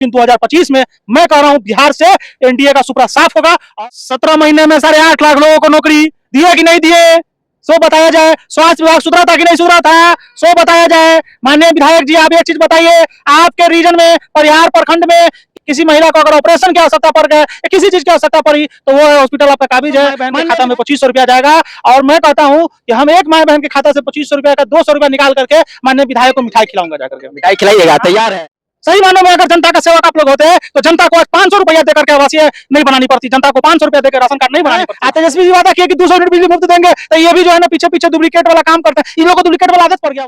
लेकिन 2025 में मैं कह रहा हूं बिहार से एनडीए का सुपड़ा साफ होगा। 17 महीने में 8.5 लाख लोगों को नौकरी दिए कि नहीं दिए, सो बताया जाए। स्वास्थ्य विभाग सुधरा था कि नहीं सुधरा था, सो बताया जाए। माननीय विधायक जी, आप एक चीज बताइए, आपके रीजन में परिहार प्रखंड में किसी महिला को अगर ऑपरेशन की आवश्यकता पड़ गए, किसी चीज की आवश्यकता पड़ी, तो वो हॉस्पिटल आपका काबिज है, बहन के खाता में 2500 रुपया जाएगा। और मैं कहता हूं कि हम एक माँ बहन के खाता से 2500 रुपया का 200 रुपया निकाल करके माननीय विधायक को मिठाई खिलाऊंगा, जाकर मिठाई खिलाइएगा, तैयार है। सही मानों में अगर जनता का सेवक आप लोग होते हैं तो जनता को आज 500 रुपया देकर के आवासीय नहीं बनानी पड़ती, जनता को 500 रुपया देकर राशन कार्ड नहीं बनानी पड़ती। तेजस्वी जी वादा किया कि 200 यूनिट बिजली मुफ्त देंगे, तो ये भी जो है ना पीछे पीछे डुप्लीकेट वाला काम करते हैं। इन लोगों को डुप्लीकेट वाला आदत पड़ गया।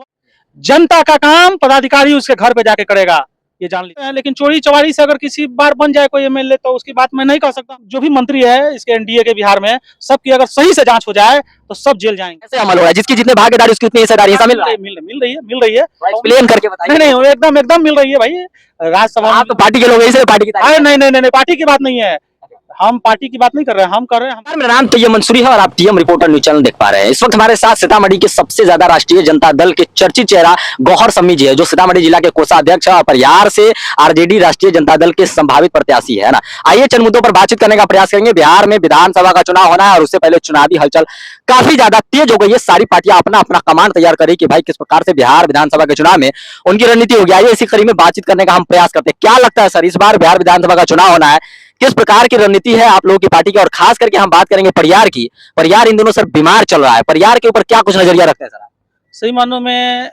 जनता का काम पदाधिकारी उसके घर पे जाके करेगा, ये जान लीजिए। लेकिन चोरी चवारी से अगर किसी बार बन जाए कोई एमएलए, तो उसकी बात मैं नहीं कह सकता। जो भी मंत्री है इसके एनडीए के बिहार में, सबकी अगर सही से जांच हो जाए तो सब जेल जाएंगे। कैसे अमल हो रहा है? जिसकी जितने भागीदारी उसकी उतनी हिस्सेदारी मिल रही है। मिल रही है। एक्सप्लेन करके बताइए। नहीं, एकदम मिल रही है भाई। राज्यसभा आप तो पार्टी के लोग, इसे पार्टी की नहीं, पार्टी की बात नहीं है। हम पार्टी की बात नहीं कर रहे हैं, हम कर रहे हैं। मेरा नाम तैयब मंसूरी है और आप टीएम रिपोर्टर न्यूज चैनल देख पा रहे हैं। इस वक्त हमारे साथ सीतामढ़ी के सबसे ज्यादा राष्ट्रीय जनता दल के चर्चित चेहरा गौहर सम्मी जी है, जो सीतामढ़ी जिला के कोषाध्यक्ष है और परिहार से आरजेडी राष्ट्रीय जनता दल के संभावित प्रत्याशी है ना। आइए चंद मुद्दों पर बातचीत करने का प्रयास करेंगे। बिहार में विधानसभा का चुनाव होना है और उससे पहले चुनावी हलचल काफी ज्यादा तेज हो गई है। सारी पार्टियां अपना अपना कमांड तैयार करी कि भाई किस प्रकार से बिहार विधानसभा के चुनाव में उनकी रणनीति होगी। आइए इसी कड़ी में बातचीत करने का हम प्रयास करते हैं। क्या लगता है सर, इस बार बिहार विधानसभा का चुनाव होना है, किस प्रकार की रणनीति है आप लोगों की पार्टी की? और खास करके हम बात करेंगे परिहार की। परिहार इन दिनों सर बीमार चल रहा है, परिहार के ऊपर क्या कुछ नजरिया रखते हैं सर? सही मानों में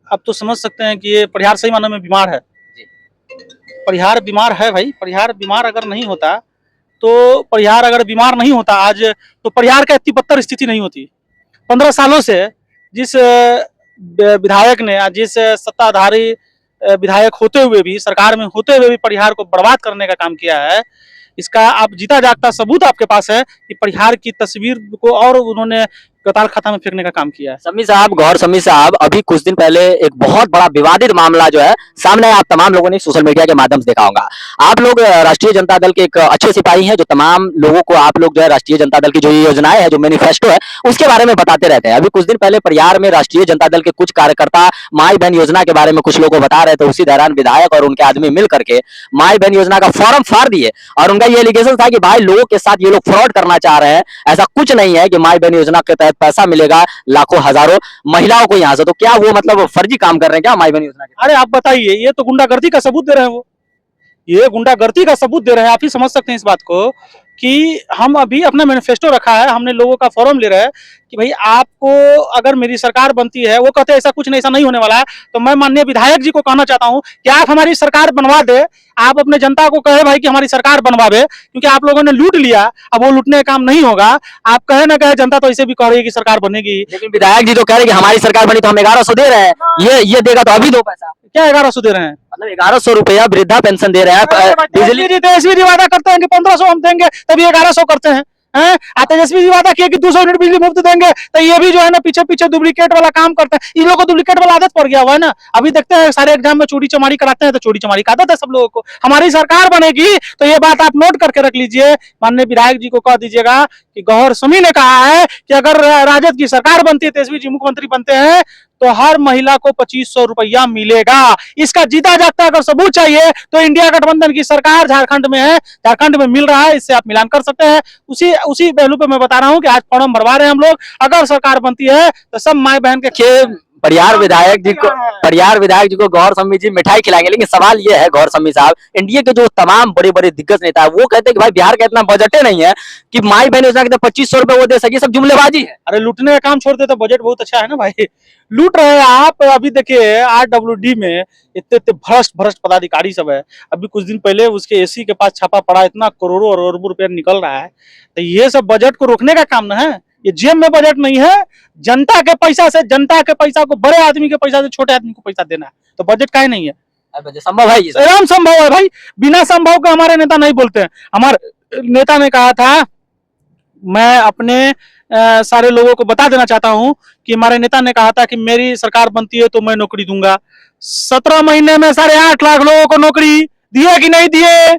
आप तो समझ सकते हैं कि ये परिहार सही मानों में बीमार है। परिहार बीमार है भाई। परिहार बीमार अगर नहीं होता, तो परिहार अगर बीमार नहीं होता आज, तो परिहार का इतनी बदतर स्थिति नहीं होती। 15 सालों से जिस विधायक ने, जिस सत्ताधारी विधायक होते हुए भी, सरकार में होते हुए भी परिहार को बर्बाद करने का काम किया है, इसका आप जीता जागता सबूत आपके पास है कि परिहार की तस्वीर को और उन्होंने कतार खाता में फेंकने का काम किया है। सम्मी साहब, गौहर सम्मी साहब, अभी कुछ दिन पहले एक बहुत बड़ा विवादित मामला जो है सामने, आप तमाम लोगों ने सोशल मीडिया के माध्यम से देखा होगा। आप लोग राष्ट्रीय जनता दल के एक अच्छे सिपाही हैं, जो तमाम लोगों को आप लोग जो है राष्ट्रीय जनता दल की जो योजनाएं है, जो मैनिफेस्टो है, उसके बारे में बताते रहते हैं। अभी कुछ दिन पहले परिहार में राष्ट्रीय जनता दल के कुछ कार्यकर्ता माई बहन योजना के बारे में कुछ लोगों को बता रहे थे। उसी दौरान विधायक और उनके आदमी मिल करके माई बहन योजना का फॉर्म फाड़ दिए और उनका ये एलिगेशन था कि भाई लोगों के साथ ये लोग फ्रॉड करना चाह रहे हैं। ऐसा कुछ नहीं है कि माई बहन योजना के तहत पैसा मिलेगा लाखों हजारों महिलाओं को यहाँ से। तो क्या वो मतलब फर्जी काम कर रहे हैं क्या माई बहन योजना के? अरे आप बताइए, ये तो गुंडागर्दी का सबूत दे रहे हैं। वो ये गुंडागर्दी का सबूत दे रहे हैं। आप ही समझ सकते हैं इस बात को कि हम अभी अपना मैनिफेस्टो रखा है, हमने लोगों का फॉर्म ले रहे हैं कि भाई आपको अगर मेरी सरकार बनती है, वो कहते हैं ऐसा कुछ नहीं, ऐसा नहीं होने वाला है। तो मैं माननीय विधायक जी को कहना चाहता हूं कि आप हमारी सरकार बनवा दे। आप अपने जनता को कहे भाई कि हमारी सरकार बनवावे, क्योंकि आप लोगों ने लूट लिया, अब वो लूटने का काम नहीं होगा। आप कहे ना कहे, जनता तो इसे भी कह रही है कि सरकार बनेगी। लेकिन विधायक जी तो कह रहे हैं कि हमारी सरकार बनी तो हम 1100 दे रहे हैं, ये देगा तो अभी दो पैसा। क्या 1100 दे रहे हैं? मतलब 1100 रुपया वृद्धा पेंशन दे रहे हैं। बिजली तेजस्वी जी वादा करते हैं कि 1500 हम देंगे, तभी 1100 करते हैं। तेजस्वी जी वादा किया कि 200 यूनिट बिजली मुफ्त देंगे, तो ये भी जो है ना पीछे पीछे डुप्लीकेट वाला काम करते हैं। इन लोगों को डुप्लीकेट वाला आदत पड़ गया हुआ है ना। अभी देखते हैं सारे एग्जाम में चोरी चमारी कराते हैं, तो चोरी चमारी का आदत है सब लोगों को। हमारी सरकार बनेगी तो ये बात आप नोट करके रख लीजिए। माननीय विधायक जी को कह दीजिएगा कि गौहर सम्मी ने कहा है कि अगर राजद की सरकार बनती है, तेजस्वी जी मुख्यमंत्री बनते हैं, तो हर महिला को 2500 रुपया मिलेगा। इसका जीता जागता अगर सबूत चाहिए तो इंडिया गठबंधन की सरकार झारखंड में है, झारखंड में मिल रहा है, इससे आप मिलान कर सकते हैं। उसी पहलू पे मैं बता रहा हूं कि आज फॉर्म भरवा रहे हैं हम लोग। अगर सरकार बनती है तो सब माई बहन के परिहार विधायक जी को गौहर सम्मी जी मिठाई खिलाएंगे। लेकिन सवाल ये है गौहर सम्मी साहब, इंडिया के जो तमाम बड़े बड़े दिग्गज नेता है वो कहते हैं कि भाई बिहार का इतना बजट नहीं है कि माई बहन योजना के 2500 रुपए वो दे सके, सब जुमलेबाजी है। अरे लूटने का काम छोड़ दे तो बजट बहुत अच्छा है ना भाई। लूट रहे हैं आप। अभी देखिए आरडब्ल्यूडी में इतने भ्रष्ट पदाधिकारी सब है। अभी कुछ दिन पहले उसके एसी के पास छापा पड़ा, इतना करोड़ों और अरबों रुपया निकल रहा है। तो ये सब बजट को रोकने का काम ना है। ये जेब में बजट नहीं है, जनता के पैसा से, जनता के पैसा को बड़े आदमी के पैसा से छोटे आदमी को पैसा देना है। तो बजट काहे नहीं है? संभव है, एकदम संभव है भाई। बिना संभव के हमारे नेता नहीं बोलते हैं। हमारे नेता ने कहा था, मैं अपने सारे लोगों को बता देना चाहता हूं कि हमारे नेता ने कहा था कि मेरी सरकार बनती है तो मैं नौकरी दूंगा। 17 महीने में 8.5 लाख लोगों को नौकरी दिए कि नहीं दिए,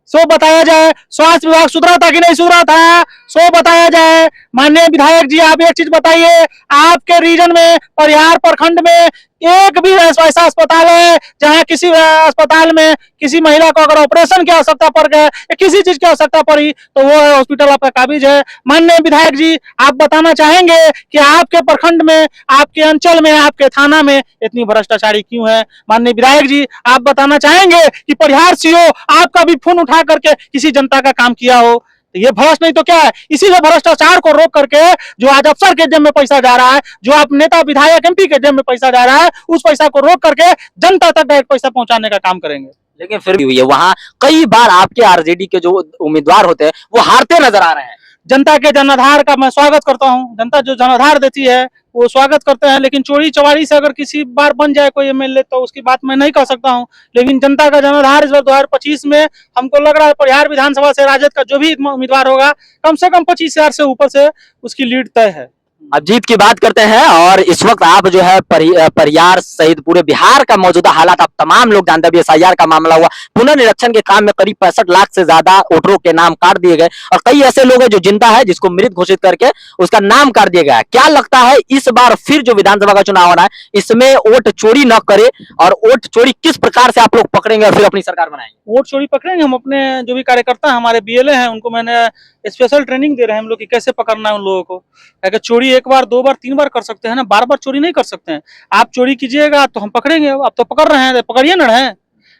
सो बताया जाए। स्वास्थ्य विभाग सुधरा था कि नहीं सुधरा था, सो बताया जाए। माननीय विधायक जी, आप एक चीज बताइए, आपके रीजन में परिहार प्रखंड में एक भी ऐसा अस्पताल है जहां किसी अस्पताल में किसी महिला को अगर ऑपरेशन की आवश्यकता पड़ गए या किसी चीज की आवश्यकता पड़ी तो वो हॉस्पिटल आपका काबिज है? माननीय विधायक जी, आप बताना चाहेंगे कि आपके प्रखंड में, आपके अंचल में, आपके थाना में इतनी भ्रष्टाचारी क्यों है? माननीय विधायक जी, आप बताना चाहेंगे कि परिहार सीओ आपका भी फोन उठा करके किसी जनता का काम किया हो? तो ये भ्रष्ट नहीं तो क्या है? इसीलिए भ्रष्टाचार को रोक करके जो आज अफसर के जेब में पैसा जा रहा है, जो आप नेता विधायक एमपी के जेब में पैसा जा रहा है, उस पैसा को रोक करके जनता तक डायरेक्ट पैसा पहुंचाने का काम करेंगे। लेकिन फिर भी हुई है, वहां कई बार आपके आरजेडी के जो उम्मीदवार होते हैं वो हारते नजर आ रहे हैं। जनता के जनाधार का मैं स्वागत करता हूं, जनता जो जनाधार देती है वो स्वागत करते हैं, लेकिन चोरी चवारी से अगर किसी बार बन जाए कोई एमएलए तो उसकी बात मैं नहीं कर सकता हूं। लेकिन जनता का जनाधार इस बार 2025 में हमको लग रहा है परिहार विधानसभा से राजद का जो भी उम्मीदवार होगा कम से कम 25,000 से ऊपर से उसकी लीड तय है। अब जीत की बात करते हैं और इस वक्त आप जो है परियार सहित पूरे बिहार का मौजूदा हालात आप तमाम लोग जानते हैं। एसआईआर का मामला हुआ, पुनर्निरीक्षण के काम में करीब 65 लाख से ज्यादा वोटरों के नाम काट दिए गए और कई ऐसे लोग हैं जो जिंदा है जिसको मृत घोषित करके उसका नाम काट दिया गया। क्या लगता है इस बार फिर जो विधानसभा का चुनाव होना है इसमें वोट चोरी न करे और वोट चोरी किस प्रकार से आप लोग पकड़ेंगे और फिर अपनी सरकार बनाएंगे? वोट चोरी पकड़ेंगे हम। अपने जो भी कार्यकर्ता हमारे बीएलए हैं उनको मैंने स्पेशल ट्रेनिंग दे रहे हैं हम लोग कि कैसे पकड़ना है उन लोगों को। अगर चोरी एक बार, दो बार, तीन बार कर सकते हैं ना, बार बार चोरी नहीं कर सकते हैं। आप चोरी कीजिएगा तो हम पकड़ेंगे, आप तो पकड़ रहे हैं, पकड़िए ना रहे।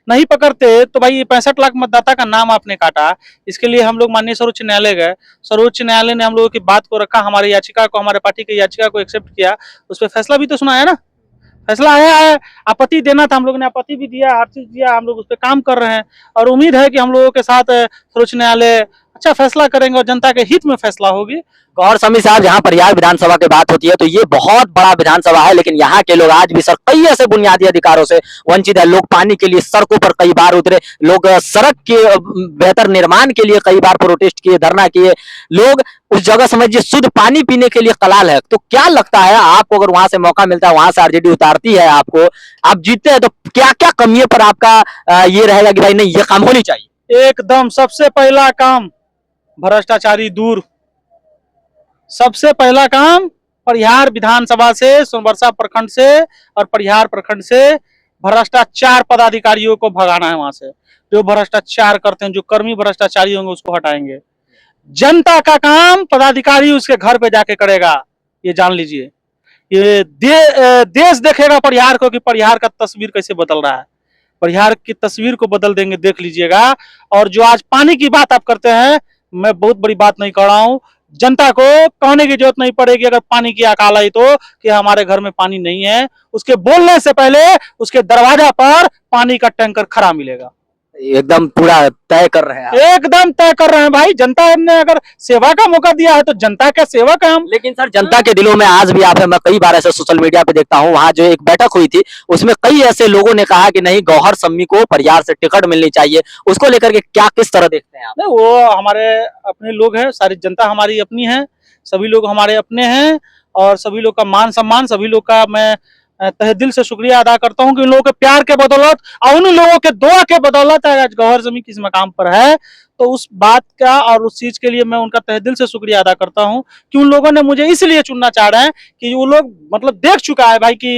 नहीं पकड़ते तो भाई 65 लाख मतदाता का नाम आपने काटा, इसके लिए हम लोग माननीय सर्वोच्च न्यायालय गए। सर्वोच्च न्यायालय ने हम लोगों की बात को रखा, हमारी याचिका को, हमारे पार्टी की याचिका को एक्सेप्ट किया, उस पर फैसला भी तो सुनाया ना। फैसला आया है, आपत्ति देना था, हम लोगों ने आपत्ति भी दिया, हर चीज दिया, हम लोग उस पर काम कर रहे हैं और उम्मीद है कि हम लोगों के साथ सर्वोच्च न्यायालय अच्छा फैसला करेंगे और जनता के हित में फैसला होगी। गौर समी साहब, जहां परियार विधानसभा की बात होती है तो ये बहुत बड़ा विधानसभा है, लेकिन यहाँ के लोग आज भी सर कई ऐसे बुनियादी अधिकारों से वंचित है। लोग पानी के लिए सड़कों पर कई बार उतरे, लोग सड़क के बेहतर निर्माण के लिए कई बार प्रोटेस्ट किए, धरना किए। लोग उस जगह समझिए शुद्ध पानी पीने के लिए कलाल है। तो क्या लगता है आपको, अगर वहां से मौका मिलता है, वहां से आरजेडी उतारती है आपको, आप जीतते हैं, तो क्या क्या कमियों पर आपका ये रहेगा कि भाई नहीं ये काम होनी चाहिए? एकदम सबसे पहला काम भ्रष्टाचारी दूर। सबसे पहला काम परिहार विधानसभा से, सोनबरसा प्रखंड से और परिहार प्रखंड से भ्रष्टाचार पदाधिकारियों को भगाना है। वहां से जो भ्रष्टाचार करते हैं, जो कर्मी भ्रष्टाचारी होंगे उसको हटाएंगे। जनता का काम पदाधिकारी उसके घर पे जाके करेगा, ये जान लीजिए। ये देश देखेगा परिहार को कि परिहार का तस्वीर कैसे बदल रहा है। परिहार की तस्वीर को बदल देंगे, देख लीजिएगा। और जो आज पानी की बात आप करते हैं, मैं बहुत बड़ी बात नहीं कर रहा हूं, जनता को कहने की जरूरत नहीं पड़ेगी अगर पानी की अकाल आई तो कि हमारे घर में पानी नहीं है। उसके बोलने से पहले उसके दरवाजा पर पानी का टैंकर खड़ा मिलेगा। एकदम पूरा तय कर रहे हैं आप। एकदम तय कर रहे हैं भाई। जनता ने अगर सेवा का मौका दिया है तो जनता का सेवक है हम। लेकिन सर जनता के दिलों में आज भी आप है, मैं कई बार ऐसे सोशल मीडिया पे देखता हूँ, वहां जो एक बैठक हुई थी उसमें कई ऐसे लोगों ने कहा कि नहीं गौहर सम्मी को परियार से टिकट मिलनी चाहिए। उसको लेकर के क्या किस तरह देखते हैं आप? नहीं, वो हमारे अपने लोग हैं, सारी जनता हमारी अपनी है, सभी लोग हमारे अपने हैं और सभी लोग का मान सम्मान, सभी लोग का मैं तहे दिल से शुक्रिया अदा करता हूं कि उन लोगों के प्यार के बदौलत और उन लोगों के दुआ के बदौलत आज गौहर समी किस मकाम पर है। तो उस बात का और उस चीज के लिए मैं उनका तहे दिल से शुक्रिया अदा करता हूं कि उन लोगों ने मुझे इसलिए चुनना चाह रहे हैं कि वो लोग मतलब देख चुका है भाई कि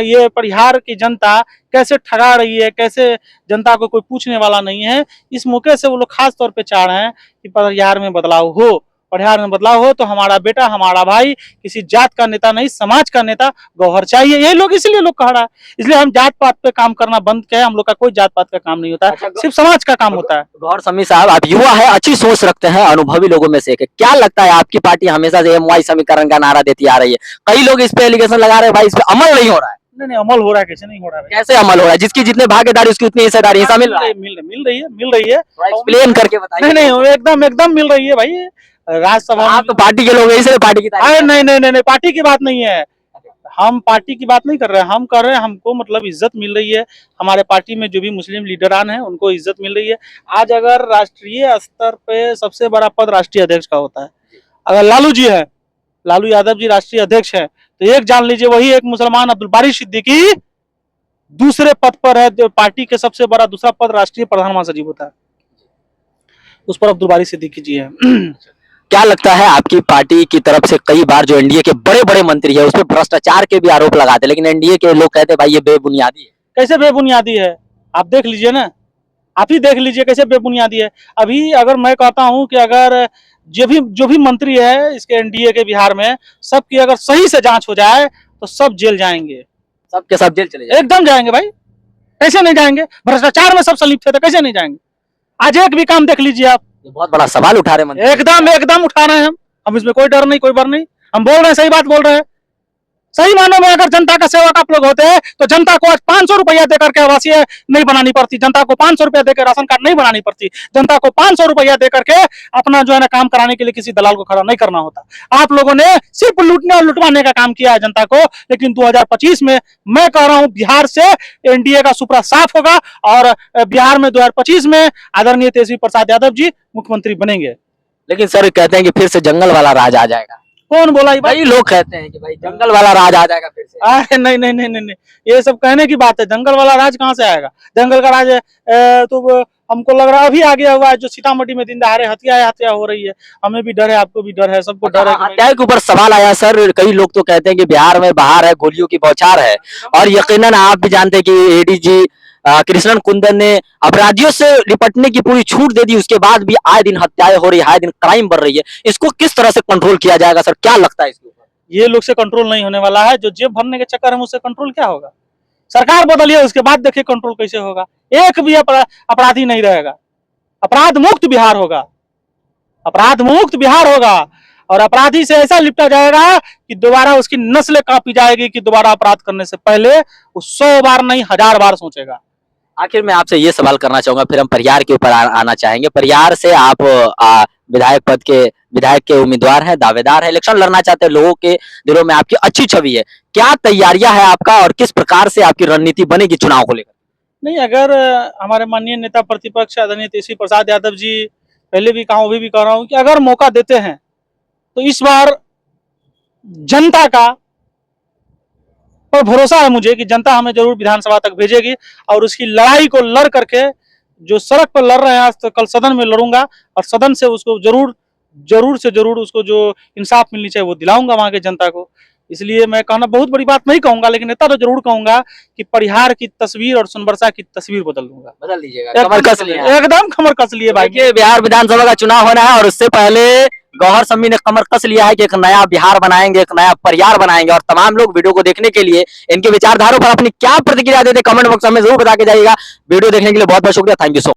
ये परिहार की जनता कैसे ठगा रही है, कैसे जनता को कोई पूछने वाला नहीं है। इस मौके से वो लोग खास तौर पे चाह रहे हैं कि परिहार में बदलाव हो, परिहार में बदलाव हो तो हमारा बेटा, हमारा भाई, किसी जात का नेता नहीं, समाज का नेता गौहर चाहिए। ये लोग इसलिए लोग कह रहा है, इसलिए हम जात पात पे काम करना बंद किया। हम लोग का कोई जात पात का काम नहीं होता है, सिर्फ समाज का काम होता है। गौहर सम्मी साहब, आप युवा है, अच्छी सोच रखते हैं, अनुभवी लोगों में से एक है। क्या लगता है आपकी पार्टी हमेशा से एमवाई समीकरण का नारा देती आ रही है, कई लोग इस पे एलिगेशन लगा रहे हैं भाई इस पे अमल नहीं हो रहा है? नहीं, अमल हो रहा है, कैसे नहीं हो रहा है? कैसे अमल हो रहा है? जिसकी जितने भागीदारी उसकी उतनी हिस्सेदारी, हिस्सा मिल रहा है? मिल रही है। एक्सप्लेन करके बताइए। नहीं, एकदम मिल रही है भाई। राज्यसभा आप तो पार्टी के लोग हैं, इसलिए पार्टी की तारीफ। नहीं, पार्टी की बात नहीं है। हम पार्टी की बात नहीं कर रहे हैं, हम कर रहे हैं हमको मतलब इज्जत मिल रही है। हमारे पार्टी में जो भी मुस्लिम लीडरान हैं उनको इज्जत मिल रही है। आज अगर राष्ट्रीय स्तर पे सबसे बड़ा पद राष्ट्रीय अध्यक्ष का होता है, अगर लालू जी है, लालू यादव जी राष्ट्रीय अध्यक्ष है, तो एक जान लीजिए वही एक मुसलमान अब्दुल बारी सिद्दीकी दूसरे पद पर है। जो पार्टी के सबसे बड़ा दूसरा पद राष्ट्रीय प्रधान महासचिव होता है, उस पर अब्दुल बारी सिद्दीकी जी है। क्या लगता है आपकी पार्टी की तरफ से कई बार जो एनडीए के बड़े बड़े मंत्री है उस पर भ्रष्टाचार के भी आरोप लगाते हैं, लेकिन एनडीए के लोग कहते हैं भाई ये बेबुनियादी है। कैसे बेबुनियादी है? आप देख लीजिए ना, आप ही देख लीजिए कैसे बेबुनियादी है। अभी अगर मैं कहता हूं कि अगर जो भी मंत्री है इसके एनडीए के बिहार में, सबकी अगर सही से जांच हो जाए तो सब जेल जाएंगे, सबके सब जेल चले जाए। एकदम जाएंगे भाई। कैसे नहीं जाएंगे? भ्रष्टाचार में सब संलिप्त थे तो कैसे नहीं जाएंगे? आज एक भी काम देख लीजिए आप, ये बहुत बड़ा सवाल उठा रहे मंत्री। एकदम एकदम उठा रहे हैं हम इसमें कोई डर नहीं, कोई बर नहीं। हम बोल रहे हैं, सही बात बोल रहे हैं। सही मानों में अगर जनता का सेवक आप लोग होते हैं तो जनता को आज 500 रुपया देकर के आवासीय नहीं बनानी पड़ती, जनता को 500 रुपया देकर राशन कार्ड नहीं बनानी पड़ती, जनता को 500 रुपया देकर के अपना जो है ना काम कराने के लिए किसी दलाल को खड़ा नहीं करना होता। आप लोगों ने सिर्फ लूटने और लुटवाने का काम किया है जनता को। लेकिन 2025 में मैं कह रहा हूं बिहार से एनडीए का सुपड़ा साफ होगा और बिहार में 2025 में आदरणीय तेजस्वी प्रसाद यादव जी मुख्यमंत्री बनेंगे। लेकिन सर कहते हैं कि फिर से जंगल वाला राज आ जाएगा। कौन बोला ये बात? भाई लोग कहते हैं कि भाई जंगल वाला राज आ जाएगा फिर से। अरे नहीं नहीं नहीं नहीं नहीं, ये सब कहने की बात है। जंगल वाला राज कहाँ से आएगा? जंगल का राज तो हमको लग रहा है अभी आ गया हुआ है। जो सीतामढ़ी में दिन दहाड़े हत्या हो रही है, हमें भी डर है, आपको भी डर है, सबको डर है। हत्या के ऊपर सवाल आया सर, कई लोग तो कहते हैं कि बिहार में बाहर है, गोलियों की बौछार है, और यकीनन आप भी जानते हैं कि एडीजी कृष्णन कुंदन ने अपराधियों से निपटने की पूरी छूट दे दी, उसके बाद भी आए दिन हत्याएं हो रही है, आए दिन क्राइम बढ़ रही है। इसको किस तरह से कंट्रोल किया जाएगा सर, क्या लगता है इसके ऊपर? ये लोग से कंट्रोल नहीं होने वाला है। जो जेब भरने के चक्कर में उससे कंट्रोल क्या होगा? सरकार बदलिए, उसके बाद देखिए कंट्रोल कैसे होगा। एक भी अपराधी नहीं रहेगा, अपराध मुक्त बिहार होगा, अपराध मुक्त बिहार होगा। और अपराधी से ऐसा लिपटा जाएगा कि दोबारा उसकी नस्ल कांपी जाएगी कि दोबारा अपराध करने से पहले वो 100 बार नहीं 1000 बार सोचेगा। आखिर में आपसे ये सवाल करना चाहूंगा, फिर हम परियार के ऊपर आना चाहेंगे। परियार से आप विधायक पद के विधायक के उम्मीदवार हैं, दावेदार हैं, इलेक्शन लड़ना चाहते हैं, लोगों के दिलों में आपकी अच्छी छवि है। क्या तैयारियां है आपका और किस प्रकार से आपकी रणनीति बनेगी चुनाव को लेकर? नहीं, अगर हमारे माननीय नेता प्रतिपक्ष आदरणीय तेजस्वी प्रसाद यादव जी, पहले भी कहा अभी भी कह रहा हूं कि अगर मौका देते हैं तो इस बार जनता का पर भरोसा है मुझे कि जनता हमें जरूर विधानसभा तक भेजेगी। और उसकी लड़ाई को लड़ करके, जो सड़क पर लड़ रहे हैं आज, तो कल सदन में लड़ूंगा और सदन से उसको जरूर से जरूर उसको जो इंसाफ मिलनी चाहिए वो दिलाऊंगा वहां के जनता को। इसलिए मैं कहना बहुत बड़ी बात नहीं कहूंगा, लेकिन इतना तो जरूर कहूंगा कि परिहार की तस्वीर और सोनबरसा की तस्वीर बदल दूंगा। बदल लीजिएगा, कमर कस लिया, एकदम कमर कस लिए भाई। देखिए बिहार विधानसभा का चुनाव होना है और उससे पहले गौहर सम्मी ने कमर कस लिया है कि एक नया बिहार बनाएंगे, एक नया परियार बनाएंगे। और तमाम लोग वीडियो को देखने के लिए इनके विचारधारों पर अपनी क्या प्रतिक्रिया देते कमेंट बॉक्स में जरूर बता के जाइएगा। वीडियो देखने के लिए बहुत बहुत शुक्रिया, थैंक यू सो मच।